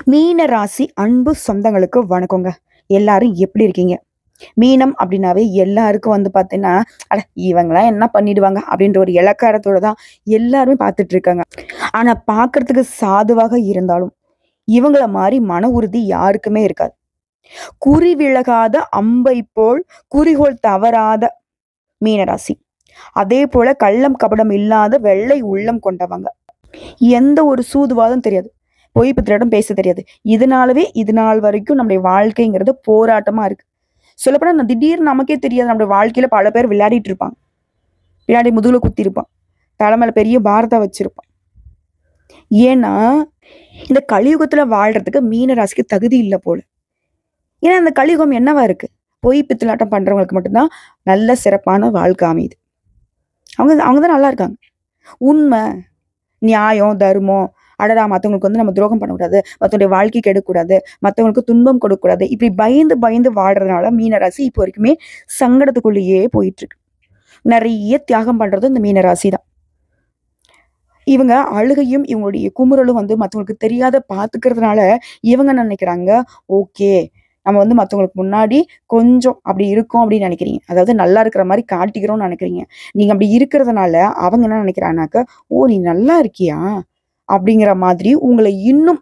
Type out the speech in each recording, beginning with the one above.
மீன ராசி அன்பு சொந்தங்களுக்கு வணக்கங்க. எல்லாரும் எப்படி இருக்கீங்க? மீனம் அப்படின்னாவே எல்லாருக்கும் பார்த்தீங்கன்னா, அட இவங்களாம் என்ன பண்ணிடுவாங்க அப்படின்ற ஒரு இளக்காரத்தோட தான் எல்லாருமே பார்த்துட்டு இருக்காங்க. ஆனா பார்க்கறதுக்கு சாதுவாக இருந்தாலும் இவங்கள மாதிரி மன உறுதி யாருக்குமே இருக்காது. குறி விலகாத அம்பை போல் குறிகோள் தவறாத மீனராசி. அதே போல கள்ளம் கபடம் இல்லாத வெள்ளை உள்ளம் கொண்டவங்க. எந்த ஒரு சூதுவாதம் தெரியாது. பொய் பித்தரிடம் பேச தெரியாது. இதனாலவே இது நாள் வரைக்கும் நம்முடைய வாழ்க்கைங்கிறது போராட்டமா இருக்கு. சொல்லப்போனா நான் திடீர்னு நமக்கே தெரியாது நம்முடைய வாழ்க்கையில பல பேர் விளையாடிட்டு இருப்பாங்க. பின்னாடி முதுகுல குத்தி இருப்பான். தலைமையில பெரிய பாரதா வச்சிருப்பான். ஏன்னா இந்த கலியுகத்துல வாழ்றதுக்கு மீன ராசிக்கு தகுதி இல்லை போல. ஏன்னா அந்த கலியுகம் என்னவா இருக்கு? பொய் பித்தலாட்டம் பண்றவங்களுக்கு மட்டும்தான் நல்ல சிறப்பான வாழ்க்கை அமையுது. அவங்கதான் நல்லா இருக்காங்க. உண்மை, நியாயம், தர்மம், அடடா மற்றவங்களுக்கு நம்ம துரோகம் பண்ணக்கூடாது, மற்றவங்களுடைய வாழ்க்கைக்கு எடுக்கக்கூடாது, மற்றவங்களுக்கு துன்பம் கொடுக்கக்கூடாது, இப்படி பயந்து பயந்து வாழ்றதுனால மீனராசி இப்போ வரைக்குமே சங்கடத்துக்குள்ளேயே போயிட்டு இருக்கு. நிறைய தியாகம் பண்றது இந்த மீனராசி தான். இவங்க அழுகையும் இவங்களுடைய குமுறலும் மற்றவங்களுக்கு தெரியாத பார்த்துக்கிறதுனால இவங்க நினைக்கிறாங்க, ஓகே நம்ம மற்றவங்களுக்கு முன்னாடி கொஞ்சம் அப்படி இருக்கோம் அப்படின்னு நினைக்கிறீங்க. அதாவது நல்லா இருக்கிற மாதிரி காட்டிக்கிறோம்னு நினைக்கிறீங்க. நீங்க அப்படி இருக்கிறதுனால அவங்க என்ன நினைக்கிறாங்கனாக்க, ஓ நீ நல்லா இருக்கியா அப்படிங்கிற மாதிரி உங்களை இன்னும்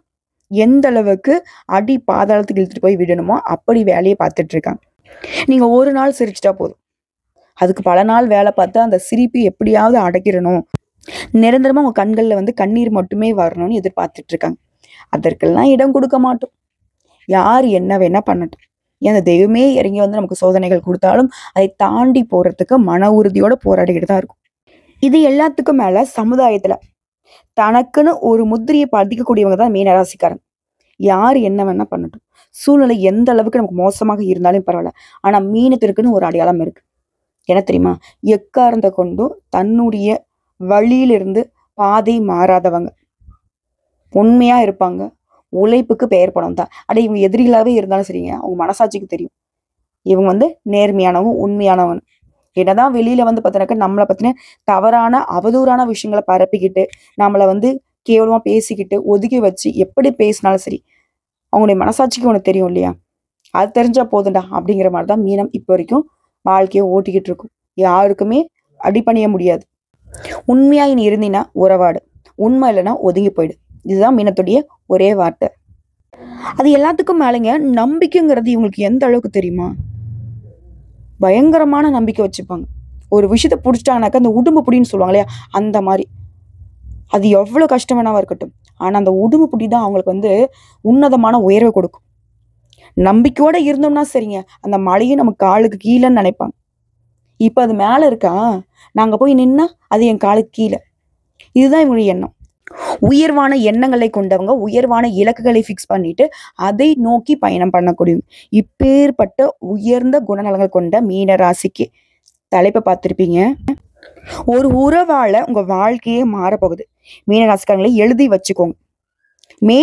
எந்த அளவுக்கு அடி பாதாளத்துக்கு இழுத்துட்டு போய் விடணுமோ அப்படி வேலையை பார்த்துட்டு இருக்காங்க. நீங்க ஒரு நாள் சிரிச்சிட்டா போதும், அதுக்கு பல நாள் வேலை பார்த்து அந்த சிரிப்பு எப்படியாவது அடைக்கிறணும், நிரந்தரமா உங்க கண்கள்ல கண்ணீர் மட்டுமே வரணும்னு எதிர்பார்த்துட்டு இருக்காங்க. அதற்கெல்லாம் இடம் கொடுக்க மாட்டோம். யார் என்ன வேணா பண்ணட்டும். ஏன் அந்த தெய்வமே இறங்கி நமக்கு சோதனைகள் கொடுத்தாலும் அதை தாண்டி போறதுக்கு மன உறுதியோட போராடிக்கிட்டு தான் இருக்கும். இது எல்லாத்துக்கும் மேல சமுதாயத்துல தனக்குன்னு ஒரு முத்திரையை பதிக்கக்கூடியவங்க தான் மீனராசிக்காரங்க. யார் என்ன வேணா பண்ணட்டும், சூழ்நிலை எந்த அளவுக்கு நமக்கு மோசமாக இருந்தாலும் பரவாயில்ல, ஆனா மீனத்திற்குன்னு ஒரு அடையாளம் இருக்கு. என்ன தெரியுமா? எக்காரணத்தை கொண்டும் தன்னுடைய வழியிலிருந்து பாதை மாறாதவங்க, உண்மையா இருப்பாங்க, உழைப்புக்கு பெயர் பணம் தான். அட இவங்க எதிரிகளாவே இருந்தாலும் சரிங்க, அவங்க மனசாட்சிக்கு தெரியும் இவங்க நேர்மையானவங்க, உண்மையானவங்க. என்னதான் வெளியில பார்த்தனாக்க நம்மளை பத்தின தவறான அவதூறான விஷயங்களை பரப்பிக்கிட்டு நம்மளை கேவலமா பேசிக்கிட்டு ஒதுக்கி வச்சு எப்படி பேசினாலும் சரி, அவங்களுடைய மனசாட்சிக்கு உனக்கு தெரியும் இல்லையா? அது தெரிஞ்சா போதுண்டா அப்படிங்கிற மாதிரிதான் மீனம் இப்போ வரைக்கும் வாழ்க்கையை ஓட்டிக்கிட்டு இருக்கும். யாருக்குமே அடிபணிய முடியாது. உண்மையா நீ இருந்தீன்னா உறவாடு, உண்மை இல்லைன்னா ஒதுங்கி போயிடு. இதுதான் மீனத்துடைய ஒரே வார்த்தை. அது எல்லாத்துக்கும் மேலேங்க நம்பிக்கைங்கிறது இவங்களுக்கு எந்த அளவுக்கு தெரியுமா? பயங்கரமான நம்பிக்கை வச்சுப்பாங்க. ஒரு விஷயத்த பிடிச்சிட்டாங்கனாக்கா அந்த உடும்பு புடின்னு சொல்லுவாங்க இல்லையா, அந்த மாதிரி. அது எவ்வளவு கஷ்டம் வேணாவா இருக்கட்டும், ஆனா அந்த உடும்பு புடி தான் அவங்களுக்கு உன்னதமான உயர்வை கொடுக்கும். நம்பிக்கையோட இருந்தோம்னா சரிங்க, அந்த மலையும் நம்ம காலுக்கு கீழேன்னு நினைப்பாங்க. இப்ப அது மேல இருக்கா, நாங்க போய் நின்னா அது என் காலுக்கு கீழே. இதுதான் இவங்களுடைய எண்ணம். உயர்வான எண்ணங்களை கொண்டவங்க, உயர்வான இலக்குகளை ஃபிக்ஸ் பண்ணிட்டு அதை நோக்கி பயணம் பண்ணக்கூடிய இப்பேற்பட்ட உயர்ந்த குணநலங்கள் கொண்ட மீன ராசிக்கு தலைப்பை பார்த்திருப்பீங்க. ஒரு உறவால உங்க வாழ்க்கையே மாறப்போகுது. மீன ராசிக்காரங்களை எழுதி வச்சுக்கோங்க. மே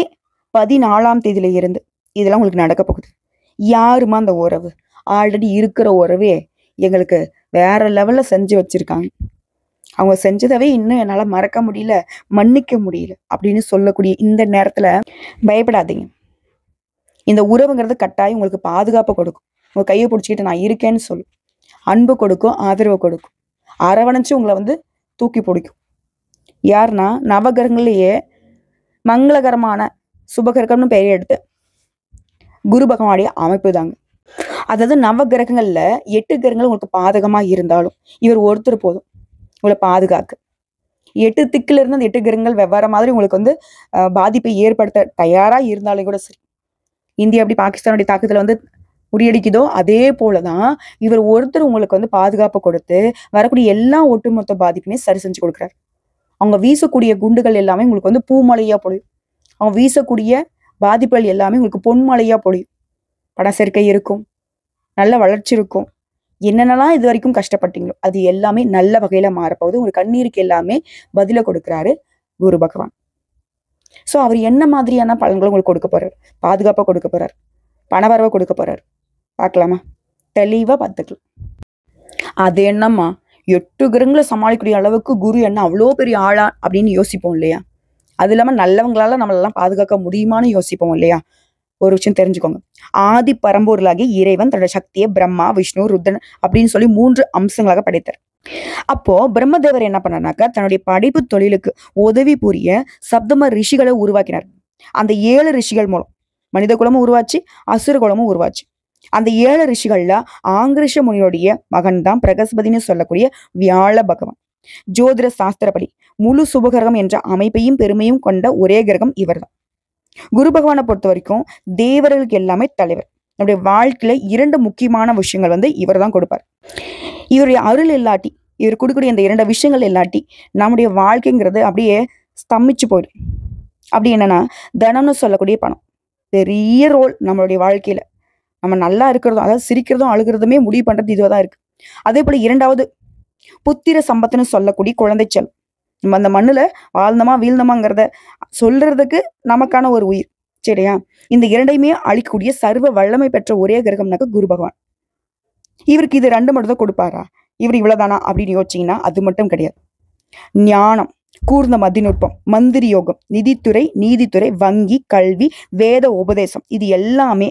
14 இருந்து இதெல்லாம் உங்களுக்கு நடக்க போகுது. யாருமா அந்த உறவு? ஆல்ரெடி இருக்கிற உறவே எங்களுக்கு வேற லெவல்ல செஞ்சு வச்சிருக்காங்க, அவங்க செஞ்சதவே இன்னும் என்னால மறக்க முடியல, மன்னிக்க முடியல அப்படின்னு சொல்லக்கூடிய இந்த நேரத்துல பயப்படாதீங்க. இந்த உறவுங்கிறது கட்டாயம் உங்களுக்கு பாதுகாப்பு கொடுக்கும். உங்க கையை பிடிச்சிக்கிட்டு நான் இருக்கேன்னு சொல்லும். அன்பு கொடுக்கும், ஆதரவு கொடுக்கும், அரவணைச்சு உங்களை தூக்கி பிடிக்கும். யாருன்னா நவகிரகங்களையே மங்களகரமான சுபகிரகம்னு பெயர் எடுத்து குரு பகவானுடைய அமைப்பு தாங்க. அதாவது நவகிரகங்கள்ல 8 கிரகங்கள் உங்களுக்கு பாதகமா இருந்தாலும் இவர் ஒருத்தர் போதும் உங்களை பாதுகாக்க. 8 திக்குல இருந்து அந்த 8 கிரகங்கள் வெவ்வேறு மாதிரி உங்களுக்கு பாதிப்பை ஏற்படுத்த தயாரா இருந்தாலும் கூட சரி, இந்தியா எப்படி பாகிஸ்தானுடைய தாக்குதல முறியடிக்குதோ அதே போலதான் இவர் ஒருத்தர் உங்களுக்கு பாதுகாப்பு கொடுத்து வரக்கூடிய எல்லா ஒட்டுமொத்த பாதிப்புமே சரி செஞ்சு கொடுக்குறாரு. அவங்க வீசக்கூடிய குண்டுகள் எல்லாமே உங்களுக்கு பூமலையா பொழியும். அவங்க வீசக்கூடிய பாதிப்புகள் எல்லாமே உங்களுக்கு பொன்மலையா பொழியும். பண சேர்க்கை இருக்கும், நல்ல வளர்ச்சி இருக்கும். என்னென்னலாம் இது வரைக்கும் கஷ்டப்பட்டீங்களோ அது எல்லாமே நல்ல வகையில மாறப்போகுது. உங்க கண்ணீருக்கு எல்லாமே பதில கொடுக்குறாரு குரு பகவான். சோ அவர் என்ன மாதிரியான பலன்களை உங்களுக்கு கொடுக்க போறாரு? பாதுகாப்பா கொடுக்க போறாரு, பணவரவை கொடுக்க போறாரு. பார்க்கலாமா? தெளிவா பார்த்துக்கலாம். அது என்னம்மா 8 கிரகங்களை சமாளிக்கக்கூடிய அளவுக்கு குரு என்ன அவ்வளோ பெரிய ஆளா அப்படின்னு யோசிப்போம் இல்லையா? அது இல்லாம நல்லவங்களால நம்மளெல்லாம் பாதுகாக்க முடியுமான்னு யோசிப்போம் இல்லையா? ஒரு விஷயம் தெரிஞ்சுக்கோங்க. ஆதி பரம்பொருளாகிய இறைவன் தன்னோட சக்தியை பிரம்மா, விஷ்ணு, ருத்ரன் அப்படின்னு சொல்லி 3 அம்சங்களாக படைத்தார். அப்போ பிரம்மதேவர் என்ன பண்ணாருனாக்கா, தன்னுடைய படைப்பு தொழிலுக்கு உதவி புரிய சப்தம ரிஷிகளை உருவாக்கினார். அந்த 7 ரிஷிகள் மூலம் மனித குலமும் உருவாச்சு, அசுர குலமும் உருவாச்சு. அந்த 7 ரிஷிகள்ல ஆங்கிரிஷ முனியோடைய மகன் தான் பிரகஸ்பதினு சொல்லக்கூடிய வியாழ பகவான். ஜோதிட சாஸ்திரப்படி முழு சுபகிரகம் என்ற அமைப்பையும் பெருமையும் கொண்ட ஒரே கிரகம் இவர்தான். குரு பகவானை பொறுத்த வரைக்கும் தேவர்களுக்கு எல்லாமே தலைவர். நம்முடைய வாழ்க்கையில 2 முக்கியமான விஷயங்கள் இவர் தான் கொடுப்பார். இவருடைய அருள் இல்லாட்டி, இவர் கொடுக்கக்கூடிய இந்த 2 விஷயங்கள் இல்லாட்டி நம்முடைய வாழ்க்கைங்கிறது அப்படியே ஸ்தம்பிச்சு போயிடும். அப்படி என்னன்னா, தனம்னு சொல்லக்கூடிய பணம் பெரிய ரோல் நம்மளுடைய வாழ்க்கையில. நம்ம நல்லா இருக்கிறதும், அதாவது சிரிக்கிறதும் அழுகிறதுமே முடிவு பண்றது இதுவாக தான் இருக்கு. அதே போல 2வது புத்திர சம்பத்துன்னு சொல்லக்கூடிய குழந்தை செல்வம். நம்ம அந்த மண்ணுல வாழ்ந்தமா வீழ்ந்தமாங்கிறத சொல்றதுக்கு நமக்கான ஒரு உயிர், சரியா? இந்த 2யுமே அழிக்கக்கூடிய சர்வ வல்லமை பெற்ற ஒரே கிரகம்னாக்க குரு பகவான். இவருக்கு இது 2 மட்டும் தான் கொடுப்பாரா? இவர் இவ்வளவுதானா அப்படின்னு யோசிச்சீங்கன்னா அது மட்டும் கிடையாது. ஞானம், கூர்ந்த மதிநுட்பம், மந்திரி யோகம், நிதித்துறை, நீதித்துறை, வங்கி, கல்வி, வேத உபதேசம் இது எல்லாமே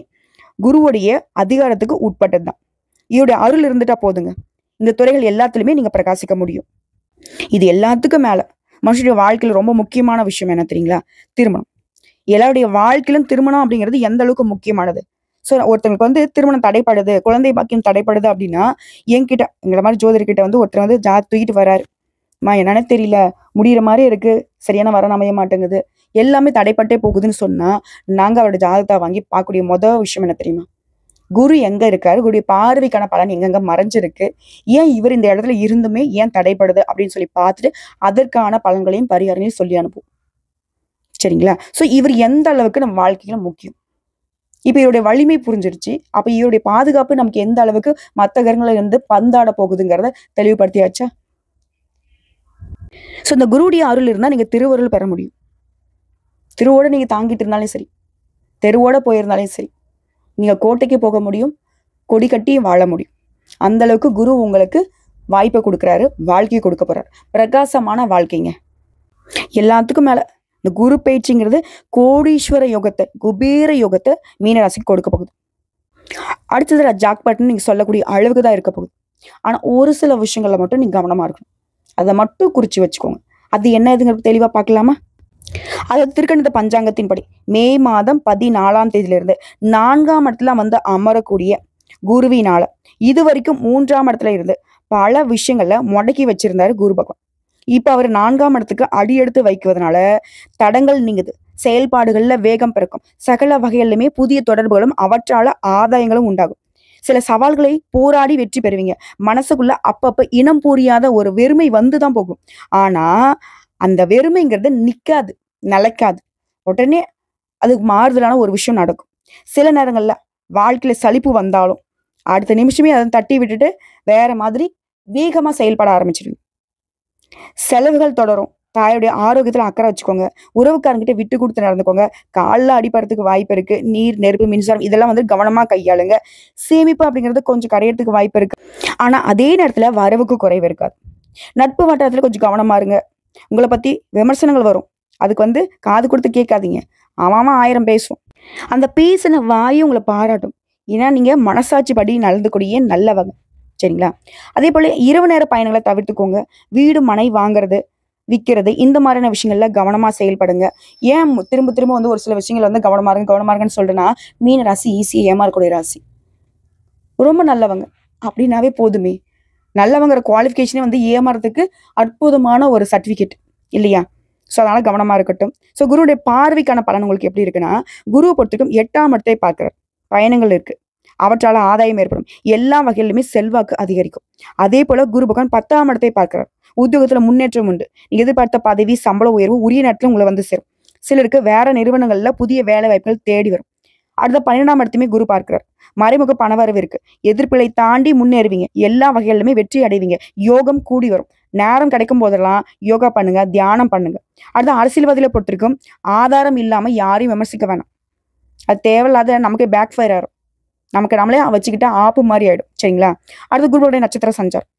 குருவுடைய அதிகாரத்துக்கு உட்பட்டது தான். இவருடைய அருள் இருந்துட்டா போதுங்க, இந்த துறைகள் எல்லாத்துலயுமே நீங்க பிரகாசிக்க முடியும். இது எல்லாத்துக்கும் மேல மனுஷனுடைய வாழ்க்கையில ரொம்ப முக்கியமான விஷயம் என்ன தெரியுங்களா? திருமணம். எல்லாருடைய வாழ்க்கையிலும் திருமணம் அப்படிங்கிறது எந்த அளவுக்கு முக்கியமானது. ஸோ ஒருத்தவங்களுக்கு திருமணம் தடைப்படுது, குழந்தை பாக்கியம் தடைப்படுது அப்படின்னா, எங்களை மாதிரி ஜோதிடர்கிட்ட ஒருத்தர் தூக்கிட்டு வராரு. என்னன்னு தெரியல, முடிகிற மாதிரி இருக்கு, சரியான வரன் அமைய மாட்டேங்குது, எல்லாமே தடைப்பட்டே போகுதுன்னு சொன்னா, நாங்க அவரோட ஜாதகத்தை வாங்கி பார்க்கக்கூடிய முதல் விஷயம் என்ன தெரியுமா? குரு எங்க இருக்காரு, குருடைய பார்வைக்கான பலன் எங்கெங்க மறைஞ்சிருக்கு, ஏன் இவர் இந்த இடத்துல இருந்துமே ஏன் தடைப்படுது அப்படின்னு சொல்லி பார்த்துட்டு அதற்கான பலன்களையும் பரிகாரங்களையும் சொல்லி அனுப்பும். சரிங்களா? ஸோ இவர் எந்த அளவுக்கு நம்ம வாழ்க்கையில முக்கியம். இப்ப இவருடைய வலிமை புரிஞ்சிருச்சு. அப்ப இவருடைய பாதுகாப்பு நமக்கு எந்த அளவுக்கு மற்ற கிரகங்கள்ல இருந்து பந்தாட போகுதுங்கிறத தெளிவுபடுத்தியாச்சா? ஸோ இந்த குருவுடைய அருள் இருந்தா நீங்க திருவருள் பெற முடியும். திருவோட நீங்க தாங்கிட்டு இருந்தாலும் சரி, தெருவோட போயிருந்தாலும் சரி, நீங்க கோட்டைக்கு போக முடியும், கொடி கட்டியும் வாழ முடியும். அந்த அளவுக்கு குரு உங்களுக்கு வாய்ப்பை கொடுக்குறாரு, வாழ்க்கையை கொடுக்க போறாரு. பிரகாசமான வாழ்க்கைங்க. எல்லாத்துக்கும் மேல இந்த குரு பயிற்சிங்கிறது கோடீஸ்வர யோகத்தை, குபேர யோகத்தை மீனராசிக்கு கொடுக்க போகுது. அடுத்தது ஜாக்பாட்னு நீங்க சொல்லக்கூடிய அளவுக்கு தான் இருக்க போகுது. ஆனா ஒரு சில விஷயங்கள்ல மட்டும் நீங்க கவனமா இருக்கணும். அதை மட்டும் குறிச்சு வச்சுக்கோங்க. அது என்ன எதுங்கிறது தெளிவா பார்க்கலாமா? அதாவது திருக்கணித பஞ்சாங்கத்தின்படி மே மாதம் 14ஆம் தேதியிலிருந்து 4ஆம் இடத்துல அமரக்கூடிய குருவினால இது வரைக்கும் 3ஆம் இடத்துல இருந்து பல விஷயங்கள்ல முடக்கி வச்சிருந்தாரு குரு பகவான். இப்ப அவர் 4ஆம் இடத்துக்கு அடி எடுத்து வைக்குவதனால தடங்கள் நீங்குது, செயல்பாடுகள்ல வேகம் பிறக்கும், சகல வகைகளிலுமே புதிய தொடர்புகளும் அவற்றால ஆதாயங்களும் உண்டாகும். சில சவால்களை போராடி வெற்றி பெறுவீங்க. மனசுக்குள்ள அப்பப்ப இனம் புரியாத ஒரு வெறுமை வந்துதான் போகும். ஆனா அந்த வெறுமைங்கிறது நிக்காது, நிலைக்காது. உடனே அதுக்கு மாறுதலான ஒரு விஷயம் நடக்கும். சில நேரங்கள்ல வாழ்க்கையில சலிப்பு வந்தாலும் அடுத்த நிமிஷமே அதை தட்டி விட்டுட்டு வேற மாதிரி வேகமா செயல்பட ஆரம்பிச்சிருவீங்க. செலவுகள் தொடரும். தாயுடைய ஆரோக்கியத்துல அக்கறை வச்சுக்கோங்க. உறவுக்காரங்கிட்ட விட்டு கொடுத்து நடந்துக்கோங்க. காலில் அடிபடுறதுக்கு வாய்ப்பு இருக்கு. நீர், நெருப்பு, மின்சாரம் இதெல்லாம் கவனமா கையாளுங்க. சேமிப்பு அப்படிங்கிறது கொஞ்சம் கரையறதுக்கு வாய்ப்பு இருக்கு. ஆனா அதே நேரத்துல வரவுக்கு குறைவு இருக்காது. நட்பு வட்டாரத்துல கொஞ்சம் கவனமா இருங்க. உங்களை பத்தி விமர்சனங்கள் வரும். அதுக்கு காது கொடுத்து கேட்காதீங்க. ஆமாமா 1000 பேசும். அந்த பேசின வாயும் உங்களை பாராட்டும். ஏன்னா நீங்க மனசாட்சி படி நடந்துக்கூடிய நல்லவங்க. சரிங்களா? அதே போல இரவு நேர பயணங்களை தவிர்த்துக்கோங்க. வீடு, மனை வாங்குறது, விற்கிறது இந்த மாதிரியான விஷயங்கள்ல கவனமா செயல்படுங்க. ஏன் திரும்ப திரும்ப ஒரு சில விஷயங்கள் கவனமா இருங்கன்னு சொல்றேன்னா, மீன ராசி ஈஸியா ஏமாறக்கூடிய ராசி. ரொம்ப நல்லவங்க அப்படின்னாவே போதுமே. நல்லவங்கிற குவாலிஃபிகேஷனே ஏமாறதுக்கு அற்புதமான ஒரு சர்டிபிகேட் இல்லையா? ஸோ அதனால கவனமா இருக்கட்டும். ஸோ குருவுடைய பார்வைக்கான பலன் உங்களுக்கு எப்படி இருக்குன்னா, குருவை பொறுத்துக்கும் 8ஆம் இடத்தை பார்க்கிறார். பயணங்கள் இருக்கு, அவற்றால ஆதாயம் ஏற்படும். எல்லா வகையிலுமே செல்வாக்கு அதிகரிக்கும். அதே போல குரு பகவான் 10ஆம் இடத்தை பார்க்கிறார். உத்தியோகத்துல முன்னேற்றம் உண்டு. நீங்க எதிர்பார்த்த பதவி, சம்பள உயர்வு உரிய நேரத்துல உங்களை சேரும். சிலருக்கு வேற நிறுவனங்கள்ல புதிய வேலை வாய்ப்புகள் தேடி வரும். அடுத்த 12ஆம் இடத்தையுமே குரு பார்க்கிறார். மறைமுக பணவரவு இருக்கு. எதிர்ப்புகளை தாண்டி முன்னேறுவீங்க. எல்லா வகைகளிலுமே வெற்றி அடைவீங்க. யோகம் கூடி வரும். நேரம் கிடைக்கும் போதெல்லாம் யோகா பண்ணுங்க, தியானம் பண்ணுங்க. அடுத்த அரசியல்வாதிகளை பொறுத்திருக்கும் ஆதாரம் இல்லாம யாரையும் விமர்சிக்க வேணாம். அது தேவையில்லாத நமக்கு பேக் ஃபயர் ஆயிரும். நமக்கு நம்மளே வச்சுக்கிட்டா ஆப்பு மாதிரி ஆயிடும். சரிங்களா? அடுத்த குருவோடைய நட்சத்திர சஞ்சாரம்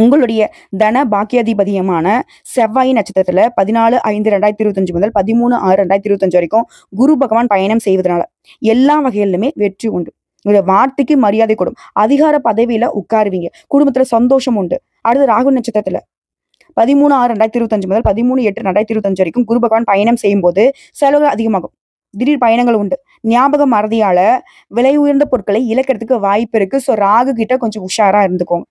உங்களுடைய தன பாக்கியாதிபதியமான செவ்வாய் நட்சத்திரத்துல 14/5/2025 முதல் 13/6/2025 வரைக்கும் குரு பகவான் பயணம் செய்வதனால எல்லா வகையிலுமே வெற்றி உண்டு. உங்களுடைய வார்த்தைக்கு மரியாதை கூடும். அதிகார பதவியில உட்காருவீங்க. குடும்பத்துல சந்தோஷம் உண்டு. அடுத்து ராகு நட்சத்திரத்துல 13/6/2025 முதல் 13/8/2025 வரைக்கும் குரு பகவான் பயணம் செய்யும் போது செலவுகள் அதிகமாகும். திடீர் பயணங்கள் உண்டு. ஞாபக மறதியால விலை உயர்ந்த பொருட்களை இழக்கிறதுக்கு வாய்ப்பு இருக்கு. ஸோ ராகு கிட்ட கொஞ்சம் உஷாரா இருந்துக்கோங்க.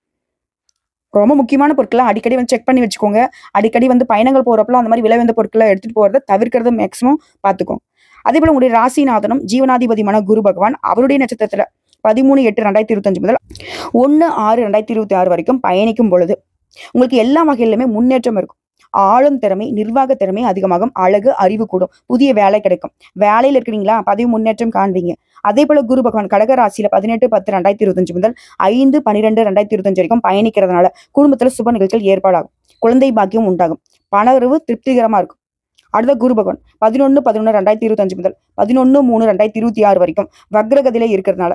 ரொம்ப முக்கியமான பொருட்களை அடிக்கடி செக் பண்ணி வச்சுக்கோங்க. அடிக்கடி பயணங்கள் போறப்பலாம் அந்த மாதிரி விலை உயர்ந்த பொருட்களை எடுத்துட்டு போறத தவிர்க்கிறது மேக்சிமம் பார்த்துக்கோங்க. அதே போல உங்களுடைய ராசிநாதனும் ஜீவனாதிபதியான குரு பகவான் அவருடைய நட்சத்திரத்துல 13/8/2025 முதல் 1/6/2026 வரைக்கும் பயணிக்கும் பொழுது உங்களுக்கு எல்லா வகையிலுமே முன்னேற்றம் இருக்கும். ஆளும் திறமை, நிர்வாக திறமை அதிகமாகும். அழகு, அறிவு கூடும். புதிய வேலை கிடைக்கும். வேலையில இருக்கிறீங்களா, பதவி முன்னேற்றம் காண்பீங்க. அதே போல குரு பகவான் கடக ராசியில 18/10/2025 முதல் 5/12/2025 வரைக்கும் பயணிக்கிறதுனால குடும்பத்துல சுப நிகழ்ச்சிகள் ஏற்பாடாகும். குழந்தை பாக்கியம் உண்டாகும். பணவரவு திருப்திகரமா இருக்கும். அடுத்த குரு பகவான் 11/11/2025 முதல் 11/3/2026 வரைக்கும் வக்ரகதியில இருக்கிறதுனால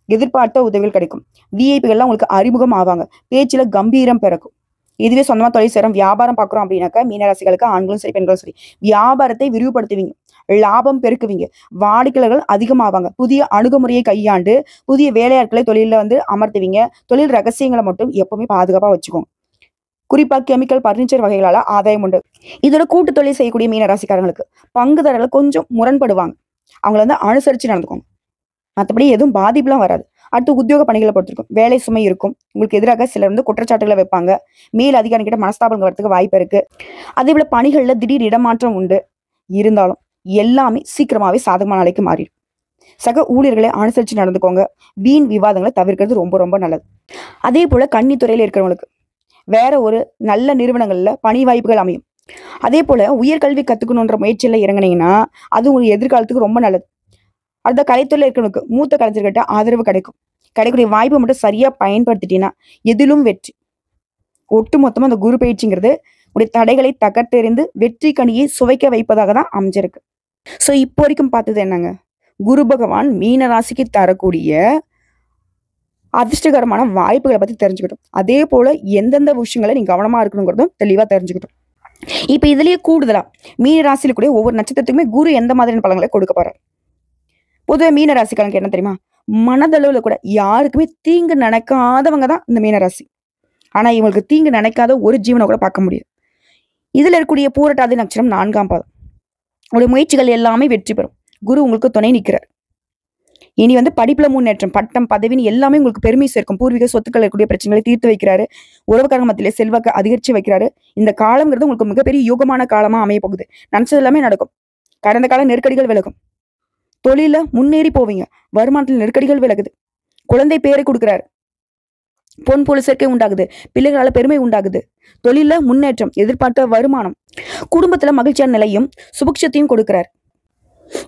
எதிர்பார்த்த உதவிகள் கிடைக்கும். விஐபிகள்லாம் உங்களுக்கு அறிமுகம் ஆவாங்க. பேச்சுல கம்பீரம் பிறக்கும். இதுவே சொந்தமா தொழில் செய்றோம், வியாபாரம் பார்க்குறோம் அப்படின்னாக்கா மீனராசிகளுக்கு ஆண்களும் சரி பெண்களும் சரி வியாபாரத்தை விரிவுபடுத்துவீங்க. லாபம் பெருக்குவீங்க. வாடிக்கையாளர்கள் அதிகமாவாங்க. புதிய அணுகுமுறையை கையாண்டு புதிய வேலையாட்களை தொழில அமர்த்துவீங்க. தொழில் ரகசியங்களை மட்டும் எப்பவுமே பாதுகாப்பா வச்சுக்கோங்க. குறிப்பா கெமிக்கல், பர்னிச்சர் வகைகளால ஆதாயம் உண்டு. இதோட கூட்டு தொழில் செய்யக்கூடிய மீனராசிக்காரங்களுக்கு பங்குதாரர்கள் கொஞ்சம் முரண்படுவாங்க. அவங்கள அனுசரிச்சு நடந்துக்கோங்க. மற்றபடி எதுவும் பாதிப்புலாம் வராது. அடுத்து உத்தியோக பணிகளை பொறுத்திருக்கும். வேலை சுமை இருக்கும். உங்களுக்கு எதிராக சிலர் குற்றச்சாட்டுகளை வைப்பாங்க. மேல் அதிகாரி கிட்ட மனஸ்தாபங்கள் வரதுக்கு வாய்ப்பு இருக்கு. அதே போல பணிகள்ல திடீர் இடமாற்றம் உண்டு. இருந்தாலும் எல்லாமே சீக்கிரமாவே சாதகமான நிலைக்கு மாறிடும். சக ஊழியர்களை அனுசரிச்சு நடந்துக்கோங்க. வீண் விவாதங்களை தவிர்க்கிறது ரொம்ப ரொம்ப நல்லது. அதே போல கன்னித்துறையில இருக்கிறவங்களுக்கு வேற ஒரு நல்ல நிறுவனங்கள்ல பணி வாய்ப்புகள் அமையும். அதே போல உயர்கல்வி கத்துக்கணுன்ற முயற்சியில இறங்குனீங்கன்னா அது உங்களுக்கு எதிர்காலத்துக்கு ரொம்ப நல்லது. அடுத்த கலைத்துறையில இருக்கிறவங்களுக்கு மூத்த கலைஞர்கிட்ட ஆதரவு கிடைக்கும். கிடைக்கக்கூடிய வாய்ப்பை மட்டும் சரியா பயன்படுத்திட்டீங்கன்னா எதிலும் வெற்றி. ஒட்டு மொத்தமா அந்த குரு பயிற்சிங்கிறது உடைய தடைகளை தகர்த்தெறிந்து வெற்றி கனியை சுவைக்க வைப்பதாக தான் அமைஞ்சிருக்கு. ஸோ இப்போ வரைக்கும் பார்த்தது என்னங்க, குரு பகவான் மீன ராசிக்கு தரக்கூடிய அதிர்ஷ்டகரமான வாய்ப்புகளை பத்தி தெரிஞ்சுக்கிட்டோம். அதே போல எந்தெந்த விஷயங்களை நீங்க கவனமா இருக்கணுங்கிறதும் தெளிவா தெரிஞ்சுக்கிட்டோம். இப்ப இதுலயே கூடுதலா மீன ராசியில கூட ஒவ்வொரு நட்சத்திரத்துக்குமே குரு எந்த மாதிரியான பலன்களை கொடுக்க போறார். பொதுவாக மீன ராசிக்காரங்க என்ன தெரியுமா, மனதளவுல கூட யாருக்குமே தீங்கு நினைக்காதவங்க தான் இந்த மீனராசி. ஆனா இவங்களுக்கு தீங்கு நினைக்காத ஒரு ஜீவனை கூட பார்க்க முடியும். இதுல இருக்கக்கூடிய பூரட்டாதி நட்சத்திரம் 4ஆம் பாதம். உங்களுடைய முயற்சிகள் எல்லாமே வெற்றி பெறும். குரு உங்களுக்கு துணை நிற்கிறார். இனி படிப்புல முன்னேற்றம், பட்டம், பதவின்னு எல்லாமே உங்களுக்கு பெருமை சேர்க்கும். பூர்வீக சொத்துக்கள் இருக்கக்கூடிய பிரச்சனைகளை தீர்த்து வைக்கிறாரு. உறவுக்காரங்க மத்தியில செல்வாக்கு அதிகரிச்சு வைக்கிறாரு. இந்த காலங்கிறது உங்களுக்கு மிகப்பெரிய யோகமான காலமா அமைய போகுது. நினைச்சது எல்லாமே நடக்கும். கடந்த கால நெருக்கடிகள் விலகும். தொழில முன்னேறி போவீங்க. வருமானத்தில் நெருக்கடிகள் விலகுது. குழந்தை பேரை கொடுக்கிறாரு. பொன் பொருள் சேர்க்கை உண்டாகுது. பிள்ளைகளால பெருமை உண்டாகுது. தொழில முன்னேற்றம், எதிர்பார்த்த வருமானம், குடும்பத்துல மகிழ்ச்சியான நிலையும் சுபிக்ஷத்தையும் கொடுக்கிறார்.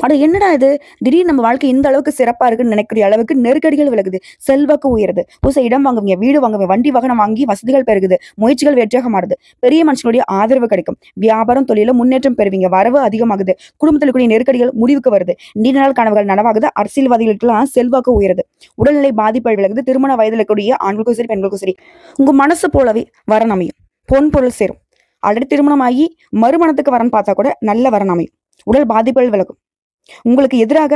ஆனா என்னடா இது, திடீர்னு நம்ம வாழ்க்கை இந்த அளவுக்கு சிறப்பா இருக்குன்னு நினைக்கிற அளவுக்கு நெருக்கடிகள் விலகுது. செல்வாக்கு உயருது. புதுசா இடம் வாங்குவீங்க, வீடு வாங்குவீங்க, வண்டி வாகனம் வாங்கி வசதிகள் பெருகுது. முயற்சிகள் வெற்றியாக மாறுது. பெரிய மனுஷனுடைய ஆதரவு கிடைக்கும். வியாபாரம், தொழில முன்னேற்றம் பெறுவீங்க. வரவு அதிகமாகுது. குடும்பத்தில் இருக்கக்கூடிய நெருக்கடிகள் முடிவுக்கு வருது. நீண்ட நாள் கனவுகள் நனவாகுது. அரசியல்வாதிகளுக்கெல்லாம் செல்வாக்கு உயருது. உடல்நிலை பாதிப்புகள் விலகுது. திருமண வயதில் இருக்கக்கூடிய ஆண்களுக்கும் சரி பெண்களுக்கும் சரி உங்க மனசு போலவே வரன் அமையும். பொன் பொருள் சேரும். ஆல்ரெடி திருமணம் ஆகி மறுமணத்துக்கு வரன் பார்த்தா கூட நல்ல வரன் அமையும். உடல் பாதிப்புகள் விலகும். உங்களுக்கு எதிராக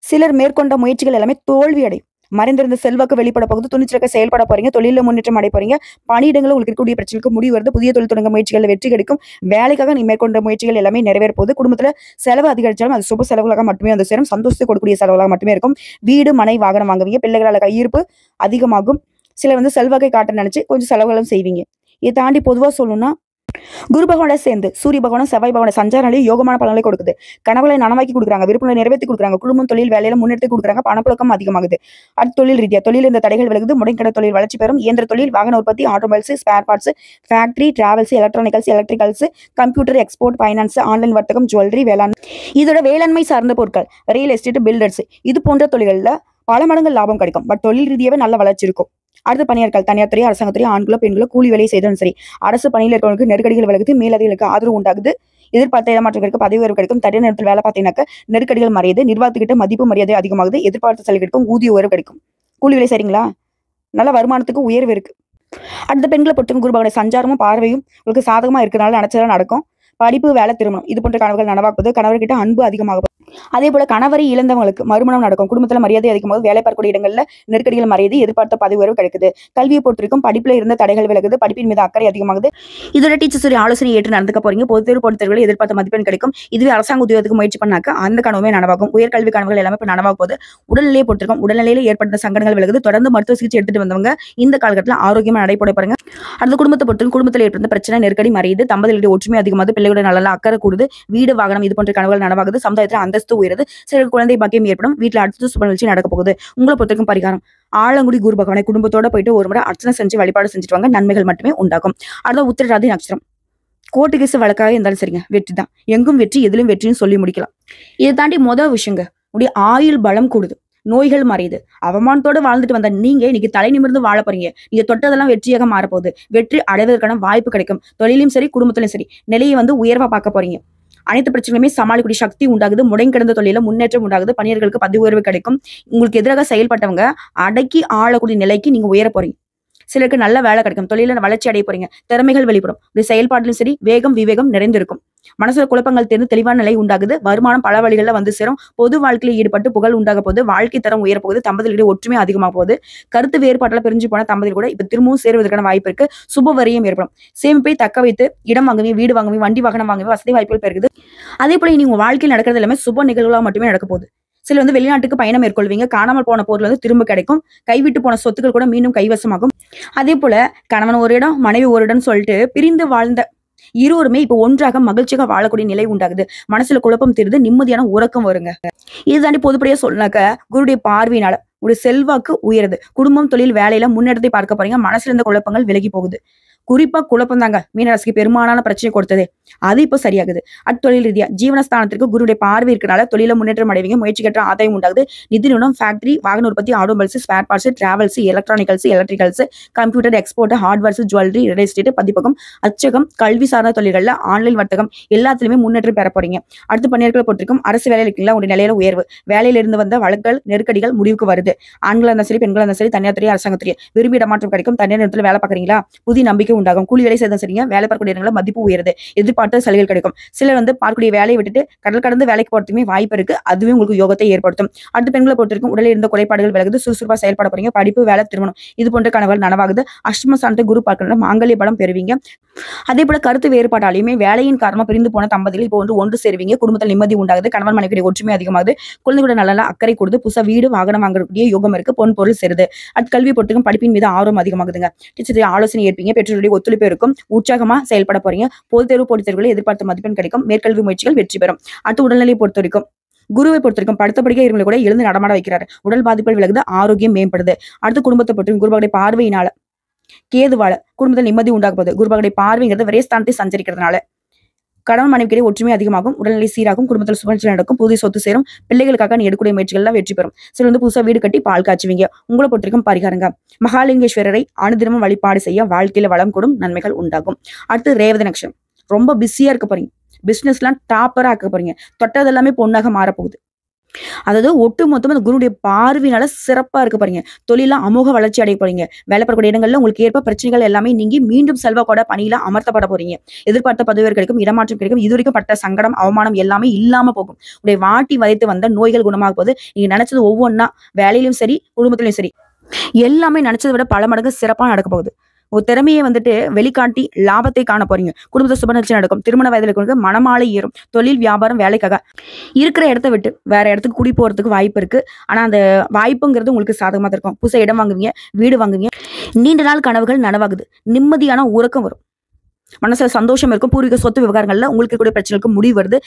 சிலர் மேற்கொண்ட முயற்சிகள் எல்லாமே தோல்வி அடையும். மறைந்திருந்த செல்வாக்கு வெளிப்பட போகுது. துணிச்சலாக செயல்பட போறீங்க. தொழில முன்னேற்றம் அடைய போறீங்க. பணியிடங்களும் உங்களுக்கு இருக்கக்கூடிய பிரச்சனைக்கு முடிவு வருது. புதிய தொழில் தொடங்க முயற்சிகள் வெற்றி கிடைக்கும். வேலைக்காக நீ மேற்கொண்ட முயற்சிகள் எல்லாமே நிறைவேற போகுது. குடும்பத்துல செலவு அதிகரிச்சாலும் அது சுப செலவுகளாக மட்டுமே சேரும். சந்தோஷத்தை கொடுக்கக்கூடிய செலவுகளாக மட்டுமே இருக்கும். வீடு, மனை, வாகனம் வாங்குவீங்க. பிள்ளைகளால கையிருப்பு அதிகமாகும். சிலர் செல்வாக்கை காட்ட நினைச்சு கொஞ்சம் செலவுகளும் செய்வீங்க. இதை தாண்டி பொதுவா சொல்லணும்னா குரு பகவானோட சேர்ந்து சூரிய பகவானும் செவ்வாய் பகவான சஞ்சாரங்களையும் யோகமான பலன்களை கொடுக்குது. கனவுகளை நனவாக்கி கொடுக்குறாங்க. விருப்பங்களை நிறைவேற்றி கொடுக்குறாங்க. குடும்பம், தொழில், வேலையில முன்னெடுத்து கொடுக்குறாங்க. பணப்புழக்கம் அதிகமாகுது. அடுத்த தொழில் ரீதியா தொழில் இந்த தடைகள் விலகுது. முடங்கிட தொழில் வளர்ச்சி பெறும். இயந்திர தொழில், வாகன உற்பத்தி, automobiles, spare parts, factory, travels, electronicals, electricals, computer, export, finance, online வர்த்தகம், ஜுவல்லரி, வேளாண், இதோட வேளாண்மை சார்ந்த பொருட்கள், ரியல் எஸ்டேட், பில்டர்ஸ், இது போன்ற தொழில்கள்ல பல மடங்கு லாபம் கிடைக்கும். பட் தொழில் ரீதியாவே நல்ல வளர்ச்சி இருக்கும். அடுத்த பணியாட்கள், தனியார் துறை, அரசாங்கத்துறை, ஆண்களோ பெண்களோ கூலி வேலை செய்தாலும் சரி அரசு பணியில் இருக்கிறவங்களுக்கு நெருக்கடிகள் விலகுது. மேலதிகளுக்கு ஆதரவு உண்டாகுது. எதிர்பார்த்த இடமாற்றம் கிடைக்கும். பதவி உயர்வு கிடைக்கும். தனியார் நேரத்தில் வேலை பார்த்தீங்கன்னாக்க நெருக்கடிகள் மறையுது. நிர்வாகத்துக்கிட்ட மதிப்பு மரியாதை அதிகமாகுது. எதிர்பார்த்த சலுகை கிடைக்கும். ஊதிய உயர்வு கிடைக்கும். கூலி வேலை செய்றீங்களா, நல்ல வருமானத்துக்கு உயர்வு இருக்கு. அடுத்த பெண்களை பொறுத்தவரைக்கும் குரு பகவானுடைய சஞ்சாரமும் பார்வையும் உங்களுக்கு சாதகமா இருக்கிறனால நினைச்சதெல்லாம் நடக்கும். படிப்பு, வேலை, திருமணம் இது போன்ற கனவுகள் நனவாக்குவது. கணவர்கிட்ட அன்பு அதிகமாகும். அதே போல கணவரை இழந்தவங்களுக்கு மறுமணம் நடக்கும். குடும்பத்துல மரியாதை அதிகம் போது, வேலை பார்க்கக்கூடிய இடங்கள்ல நெருக்கடிகள் மறையுது, எதிர்பார்த்த பதவி உயர்வு கிடைக்குது. கல்வியை பொறுத்திருக்கும் படிப்புல இருந்த தடைகள் விலகுது, படிப்பின் மீது அக்கறை அதிகமாகுது. இதோட டீச்சர்ஸ் ஆலோசனை ஏற்று நடந்துக்க போறீங்க. பொது தேர்வு போட்டித் தேர்வுகளில் எதிர்பார்த்த மதிப்பெண் கிடைக்கும். இதுவே அரசாங்க உத்தியோகத்துக்கு முயற்சி பண்ணாக்க அந்த கனவுமே நனவாகும். உயர்கல்வி கனவுகள் எல்லாமே இப்ப நனவாக போது. உடல்நிலையை பொறுத்திருக்கும் உடல்நிலையில ஏற்பட்ட சங்கடங்கள் விலகுது. தொடர்ந்து மருத்துவ சிகிச்சை எடுத்துட்டு வந்தவங்க இந்த காலகட்டத்தில் ஆரோக்கியமா நடைபெற பாருங்க. அடுத்த குடும்பத்தை பொறுத்திருக்கும் குடும்பத்தில் ஏற்பட்ட பிரச்சனை நெருக்கடி மறையுது. தம்பதிகளுடைய ஒற்றுமை அதிகமாகுது. பிள்ளைகளுடைய நல்ல அக்கறை கூடுது. வீடு, வாகனம் இது போன்ற கனவுகள் நனவாகுது. சமுதாயத்தில் அந்தஸ்து உயருது. சிலருக்கு குழந்தை பாக்கியம் ஏற்படும். வீட்டுல அடுத்த சுப நிகழ்ச்சி நடக்க போகுது. உங்களை பொறுத்திருக்கும் பரிகாரம் ஆலங்குடி குரு பகவானை குடும்பத்தோட போயிட்டு ஒரு முறை அர்ச்சனை செஞ்சு வழிபாடு செஞ்சுட்டு வாங்க. நன்மைகள் மட்டுமே உண்டாகும். அடுத்த உத்திரட்டாதி நட்சத்திரம். கோர்ட்டு கேஸ் வழக்காக இருந்தாலும் சரிங்க, வெற்றி தான். எங்கும் வெற்றி, எதிலும் வெற்றின்னு சொல்லி முடிக்கலாம். இதை தாண்டி மொதல் விஷயங்க, உடைய ஆயுள் பலம் கூடுது, நோய்கள் மறையுது. அவமானத்தோட வாழ்ந்துட்டு வந்த நீங்க இன்னைக்கு தலை நிமிர்ந்து வாழ போறீங்க. நீங்க தொட்டதெல்லாம் வெற்றியாக மாறப்போகுது. வெற்றி அடைவதற்கான வாய்ப்பு கிடைக்கும். தொழிலும் சரி, குடும்பத்திலும் சரி, நிலையை உயர்வா பார்க்க போறீங்க. அனைத்து பிரச்சனையுமே சமாளிக்கூடிய சக்தி உண்டாகுது. முடங்கி கிடந்த தொழில முன்னேற்றம் உண்டாகுது. பணியர்களுக்கு பதவி உயர்வு கிடைக்கும். உங்களுக்கு எதிராக செயல்பட்டவங்க அடக்கி ஆளக்கூடிய நிலைக்கு நீங்க உயர போறீங்க. சிலருக்கு நல்ல வேலை கிடைக்கும். தொழில வளர்ச்சி அடைய போறீங்க. திறமைகள் வெளிப்படும். ஒரு செயல்பாட்டிலும் சரி, வேகம் விவேகம் நிறைந்திருக்கும். மனசுல குழப்பங்கள் தெரிந்து தெளிவான நிலை உண்டாகுது. வருமானம் பல வழிகளில் சேரும். பொது வாழ்க்கையில் ஈடுபட்டு புகழ் உண்டாக போகுது. வாழ்க்கை தரம் உயர போகுது. தம்பதிகளுடைய ஒற்றுமை அதிகமாக போகுது. கருத்து வேறுபாட்டில் பிரிஞ்சு போன தம்பதிகள் கூட இப்ப திரும்பவும் சேருவதற்கான வாய்ப்பு இருக்கு. சுப வரியும் ஏற்படும். சேமிப்பை தக்க வைத்து இடம் வாங்குவீங்க, வீடு வாங்குவீங்க, வண்டி வாகனம் வாங்குவீங்க, வசதி வாய்ப்புகள் பெருகுது. அதே போல நீங்க உங்க வாழ்க்கையில் நடக்கிறது எல்லாமே சுப நிகழ்வுகளா மட்டுமே நடக்க போகுது. சில வெளிநாட்டுக்கு பயணம் மேற்கொள்வீங்க. காணாமல் போன பொருள் திரும்ப கிடைக்கும். கைவிட்டு போன சொத்துக்கள் கூட மீண்டும் கைவசமாகும். அதே போல கணவன் ஒரு இடம், மனைவி ஒரு இடம் சொல்லிட்டு பிரிந்து வாழ்ந்த இருவருமே இப்ப ஒன்றாக மகிழ்ச்சியாக வாழக்கூடிய நிலை உண்டாகுது. மனசுல குழப்பம் தீருது. நிம்மதியான உறக்கம் வருங்க. இது தாண்டி பொதுப்படியா சொன்னாக்க குருடைய பார்வையினால ஒரு செல்வாக்கு உயருது. குடும்பம், தொழில், வேலையில முன்னேற்றத்தை பார்க்க போறீங்க. மனசுல இருந்த குழப்பங்கள் விலகி போகுது. குறிப்பா குழப்பம் தாங்க மீனராசிக்கு பெரும்பாலான பிரச்சனை கொடுத்தது. அது இப்போ சரியாகுது. அத்தொழில் ரீதியா ஜீவனஸ்தானத்திற்கு குருடைய பார்வை இருக்கனால தொழில முன்னேற்றம் அடைவீங்க. முயற்சிக்கற்ற ஆதாயம் உண்டாகுது. நிதி நிறுவனம், ஃபேக்டரி, வாகன உற்பத்தி, automobiles, spare parts, travels, electronicals, electricals, computer, export, hardwares, jewellery, real estate, பதிப்பகம், அச்சகம், கல்வி சார்ந்த தொழில்கள்ல ஆன்லைன் வர்த்தகம் எல்லாத்திலுமே முன்னேற்றம் பெற போறீங்க. அடுத்து பணியாளர்களை பொறுத்திருக்கும் அரசு வேலையில் இருக்கீங்களா, உங்களுடைய நிலையில உயர்வு. வேலையில இருந்து வந்த வழக்குகள் நெருக்கடிகள் முடிவுக்கு வருது. ஆண்களா இருந்தாலும் சரி, பெண்களா இருந்தாலும் சரி, தனியார் துறை, அரசாங்கத்துறை விரும்பி இடமாற்றம் கிடைக்கும். தனியார் நிறுவனத்தில் வேலை பார்க்குறீங்களா, புதிய நம்பிக்கை உண்டாகும். கூலி வேலை செய்தாலும் சரிங்க, வேலை பார்க்கக்கூடிய இடங்களில் மதிப்பு உயருது. எதிர்பார்த்த சலுகைகள் கிடைக்கும். சிலர் பார்க்கக்கூடிய வேலையை விட்டுட்டு கடல் கடந்து வேலைக்கு போறதுக்குமே வாய்ப்பு இருக்கு. அதுவே உங்களுக்கு யோகத்தை ஏற்படுத்தும். அடுத்த பெண்களை பொறுத்திருக்கும் உடலில் இருந்த குறைபாடுகள் விலகுது. சுறுசுறுப்பா செயல்பட போறீங்க. படிப்பு, வேலை, திருமணம் இது போன்ற கனவுகள் நனவாகுது. அஷ்டம ஸ்தானத்தை குரு பார்க்கணும். மாங்கல்ய பலம் பெறுவீங்க. அதே போல கருத்து வேறுபாட்டாலையுமே வேலையின் காரணமா பிரிந்து போன தம்பதிகள் இப்போ ஒன்று சேருவீங்க. குடும்பத்தில் நிம்மதி உண்டாகுது. கணவன் மனைவி ஒற்றுமை அதிகமாகுது. குழந்தைகளோட நல்ல அக்கறை கொடுத்து புதுசா வீடு வாகனம் வாங்கக்கூடிய யோகம் இருக்கு. பொன் பொருள் சேருது. அது கல்வி பொறுத்திருக்கும் படிப்பின் மீது ஆர்வம் அதிகமாகுதுங்க. டீச்சர் ஆலோசனை ஏற்பீங்க. பெற்றோருடைய ஒத்துழைப்பு இருக்கும். உற்சாகமா செயல்பட போறீங்க. பொது தேர்வு போட்டித் தேர்வுகளில் எதிர்பார்த்த மதிப்பெண் கிடைக்கும். மேற்கல்வி முயற்சிகள் வெற்றி பெறும். அடுத்து உடல்நிலையை பொறுத்த வரைக்கும் குருவை பொறுத்திருக்கும் படுத்தபடிக்கை இருங்களை கூட எழுந்து நடமாட வைக்கிறாரு. உடல் பாதிப்புகள் விலகுது. ஆரோக்கியம் மேம்படுது. அடுத்து குடும்பத்தை பொறுத்திருக்கும் குருபகடைய பார்வையினால கேதுவால குடும்பத்தில் நிம்மதி உண்டாக போகுது. குருபகடைய பார்வைங்கிறது விரயஸ்தானத்தை சஞ்சரிக்கிறதுனால கணவன் மனைவிக்கிடையே ஒற்றுமை அதிகமாகும். உடல்நிலை சீராகும். குடும்பத்தில் சுபநிலை நடக்கும். புதிய சொத்து சேரும். பிள்ளைகளுக்காக நீ எடுக்கக்கூடிய முயற்சிகள்லாம் வெற்றி பெறும். சிலர் புதுசா வீடு கட்டி பால் காய்ச்சுவீங்க. உங்களை பொறுத்திருக்கும் பரிகாரங்க மகாலிங்கேஸ்வரரை அனுதினமும் வழிபாடு செய்ய வாழ்க்கையில வளம் கூடும். நன்மைகள் உண்டாகும். அடுத்து ரேவதி நட்சத்திரம். ரொம்ப பிஸியா இருக்க போறீங்க. பிசினஸ்லாம் டாப்பரா ஆக்க போறீங்க. தொட்டது எல்லாமே பொண்ணாக மாறப்போகுது. அதாவது ஒட்டு மொத்தமா அந்த குருடைய பார்வையினால சிறப்பா இருக்க போறீங்க. தொழில அமோக வளர்ச்சி அடைய போறீங்க. வேலை பார்க்கக்கூடிய இடங்கள்ல உங்களுக்கு ஏற்ப பிரச்சனைகள் எல்லாமே நீங்கி மீண்டும் செல்வாக்கோட பணியில அமர்த்தப்பட போறீங்க. எதிர்பார்த்த பதவி கிடைக்கும். இடமாற்றம் கிடைக்கும். இது வரைக்கும் பட்ட சங்கடம், அவமானம் எல்லாமே இல்லாம போகும். உடைய வாட்டி வதைத்து வந்த நோய்கள் குணமாக போது. நீங்க நினைச்சது ஒவ்வொன்னா வேலையிலும் சரி, குடும்பத்திலும் சரி, எல்லாமே நினைச்சதை விட பல மடங்கு சிறப்பா நடக்க போகுது. ஒரு திறமையை வெளிக்காட்டி லாபத்தை காண போறீங்க. குடும்பத்தை சுப நிகழ்ச்சி நடக்கும். திருமண வயதில் இருக்கிறவங்க மனமாலை ஏறும். தொழில், வியாபாரம், வேலைக்காக இருக்கிற இடத்த விட்டு வேற இடத்துக்கு குடி போறதுக்கு வாய்ப்பு இருக்கு. ஆனா அந்த வாய்ப்புங்கிறது உங்களுக்கு சாதகமா இருக்கும். புதுசா இடம் வாங்குவீங்க, வீடு வாங்குவீங்க. நீண்ட நாள் கனவுகள் நனவாகுது. நிம்மதியான உறக்கம் வரும். மனசுல சந்தோஷம் இருக்கும். பூர்வீக சொத்து விவகாரங்கள்ல உங்களுக்கு கூட பிரச்சனைக்கு முடிவு வருது.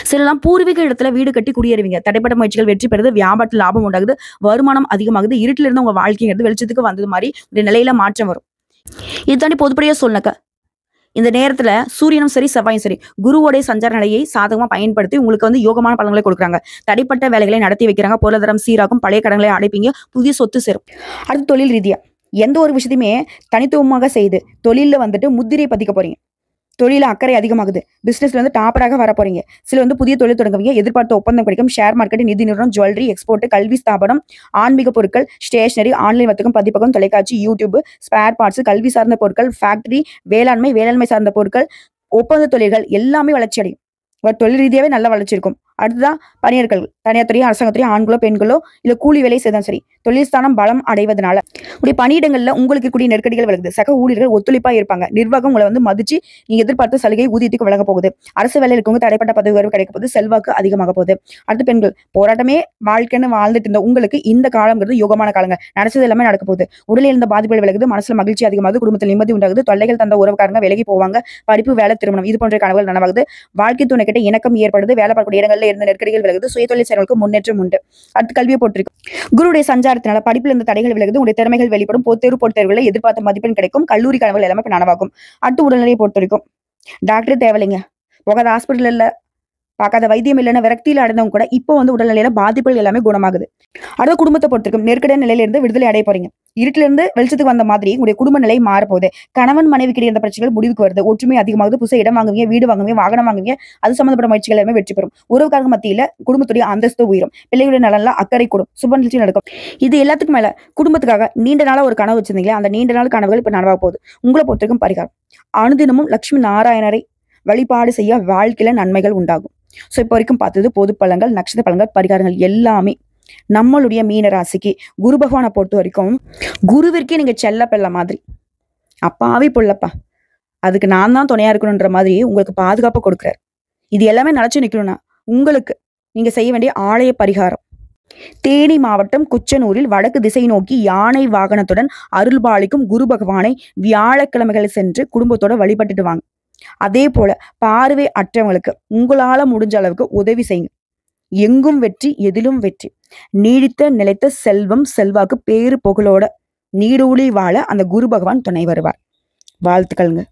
சிலலாம் பூர்வீக இடத்துல வீடு கட்டி குடியேறுவீங்க. தடைப்பட்ட முயற்சிகள் வெற்றி பெறுது. வியாபாரத்தில் லாபம் உண்டாகுது. வருமானம் அதிகமாகுது. இருட்டில இருந்து உங்க வாழ்க்கைங்கிறது வெளிச்சத்துக்கு வந்தது மாதிரி ஒரு நிலையில மாற்றம் வரும். இது தாண்டி பொதுப்படியா சொன்னாக்க இந்த நேரத்துல சூரியனும் சரி, செவ்வாயும் சரி குருவோடைய சஞ்சார நிலையை சாதகமா பயன்படுத்தி உங்களுக்கு யோகமான பலன்களை கொடுக்குறாங்க. தடைப்பட்ட வேலைகளை நடத்தி வைக்கிறாங்க. பொருளாதாரம் சீராகும். பழைய கடன்களை அடைப்பீங்க. புதிய சொத்து சேரும். அடுத்து தொழில் ரீதியா எந்த ஒரு விஷயத்தையுமே தனித்துவமாக செய்து தொழில முத்திரை பதிக்க போறீங்க. தொழில அக்கறை அதிகமாகுது. பிசினஸ்ல வந்து டாப்பராக வர போறீங்க. சிலர் வந்து புதிய தொழில் தொடங்குவீங்க. எதிர்பார்த்த ஒப்பந்தம் கிடைக்கும். ஷேர் மார்க்கெட், நிதி நிறுவனம், ஜுவல்லரி, எக்ஸ்போர்ட், கல்வி ஸ்தாபனம், ஆன்மீக பொருட்கள், ஸ்டேஷனரி, ஆன்லைன் வர்த்தகம், பதிப்பகம், தொலைக்காட்சி, யூடியூப், ஸ்பேர் பார்ட்ஸ், கல்வி சார்ந்த பொருட்கள், ஃபேக்டரி, வேளாண்மை சார்ந்த பொருட்கள், ஒப்பந்த தொழில்கள் எல்லாமே வளர்ச்சி அடையும். தொழில் ரீதியாவே நல்ல வளர்ச்சி இருக்கும். அடுத்ததான் பணியாட்கள், தனியார் துறை, அரசாங்கத்துறை, ஆண்களோ பெண்களோ இல்ல கூலி வேலை செய்தாலும் சரி, தொழில் ஸ்தானம் பலம் அடைவதனால உங்களுடைய பணியிடங்கள்ல உங்களுக்கு கூடிய நெருக்கடிகள் விலகுது. சக ஊழியர்கள் ஒத்துழைப்பா இருப்பாங்க. நிர்வாகம் உங்களை வந்து மதிச்சு நீங்க எதிர்பார்த்த சலுகை ஊதியத்துக்கு விலக போகுது. அரசு வேலையில் இருக்கவங்க தடைப்பட்ட பதவி உயர்வு கிடைக்க போகுது. செல்வாக்கு அதிகமாக போகுது. அடுத்து பெண்கள், போராட்டமே வாழ்க்கைன்னு வாழ்ந்துட்டு இருந்த உங்களுக்கு இந்த காலங்கிறது யோகமான காலங்க. நினைச்சது எல்லாமே நடக்க போகுது. உடலில் இருந்த பாதிப்புகள் விலகுது. மனசுல மகிழ்ச்சி அதிகமாகுது. குடும்பத்தில் நிம்மதி உண்டாகுது. தொல்லைகள் தந்த உறவுக்காரங்க விலகி போவாங்க. படிப்பு, வேலை, திருமணம் இது போன்ற கனவுகள் நனவாகுது. வாழ்க்கை துணை கிட்ட இணக்கம் ஏற்படுது. வேலை பார்க்கக்கூடிய இடங்கள்ல இருந்த நெருக்கடிகள் விலகுது. சுயதொழில் செய்றவங்களுக்கு முன்னேற்றம் உண்டு. அடுத்து கல்வியை போட்டிருக்கு. குருடைய சஞ்சாரத்தினால படிப்புல இருந்த தடைகள் விலகுது. உங்களுடைய திறமைகள் வெளிப்படும். பொதுத்தேர்வு, போட்டித் தேர்வுல எதிர்பார்த்த மதிப்பெண் கிடைக்கும். கல்லூரி கனவுகள் எல்லாமே இப்ப நனவாகும். அடுத்து உடல்நிலையை பொறுத்த வரைக்கும் டாக்டர் தேவையில்லைங்க. போகாத ஹாஸ்பிட்டல் இல்ல, பார்க்காத வைத்தியம் இல்லைன்னு விரக்தியில அடைந்தவங்க கூட இப்போ வந்து உடல்நிலையில பாதிப்புகள் எல்லாமே குணமாகுது. அடுத்த குடும்பத்தை பொறுத்திருக்கும். நெருக்கடியான நிலையில இருந்து விடுதலை அடைய போறீங்க. இருட்டில இருந்து வெளிச்சத்துக்கு வந்த மாதிரி உங்களுடைய குடும்ப நிலை மாறப்போகுது. கணவன் மனைவிக்கிடையே இருந்த பிரச்சனைகள் முடிவுக்கு வருது. ஒற்றுமை அதிகமாகுது. புதுசா இடம் வாங்குவீங்க, வீடு வாங்குவீங்க, வாகனம் வாங்குவீங்க. அது சம்பந்தப்பட்ட முயற்சிகள் எல்லாமே வெற்றி பெறும். உறவுக்காரங்க மத்தியில குடும்பத்துடைய அந்தஸ்து உயரும். பிள்ளைகளுடைய நலன்ல அக்கறை கூடும். சுப நிகழ்ச்சி நடக்கும். இது எல்லாத்துக்கும் மேல குடும்பத்துக்காக நீண்ட நாளா ஒரு கனவு வச்சிருந்தீங்களா, அந்த நீண்ட நாள் கனவுகள் இப்ப நனவாக போகுது. உங்களை பொறுத்திருக்கும் பரிகாரம், அனுதினமும் லட்சுமி நாராயணரை வழிபாடு செய்ய வாழ்க்கையில நன்மைகள் உண்டாகும். சோ இப்போ வரைக்கும் பார்த்தது பொது பலன்கள், நட்சத்திர பலன்கள், பரிகாரங்கள் எல்லாமே நம்மளுடைய மீன ராசிக்கு. குரு பகவானை பொறுத்த வரைக்கும் குருவிற்கே நீங்க செல்ல பிள்ளை மாதிரி. அப்பாவே புள்ளப்பா, அதுக்கு நான் தான் துணையா இருக்கணும்ன்ற மாதிரி உங்களுக்கு பாதுகாப்பு கொடுக்குறாரு. இது எல்லாமே நினைச்சு நிக்கணும்னா உங்களுக்கு நீங்க செய்ய வேண்டிய ஆலய பரிகாரம், தேனி மாவட்டம் குச்சனூரில் வடக்கு திசை நோக்கி யானை வாகனத்துடன் அருள்பாலிக்கும் குரு பகவானை வியாழக்கிழமைகள் சென்று குடும்பத்தோட வழிபட்டுட்டு வாங்க. அதே போல பார்வை அற்றவங்களுக்கு உங்களால முடிஞ்ச அளவுக்கு உதவி செய்யுங்க. எங்கும் வெற்றி, எதிலும் வெற்றி. நீடித்த நிலைத்த செல்வம், செல்வாக்கு, பேரு புகழோட நீடூழி வாழ அந்த குரு பகவான் துணை வருவார். வாழ்த்துக்கள்ங்க.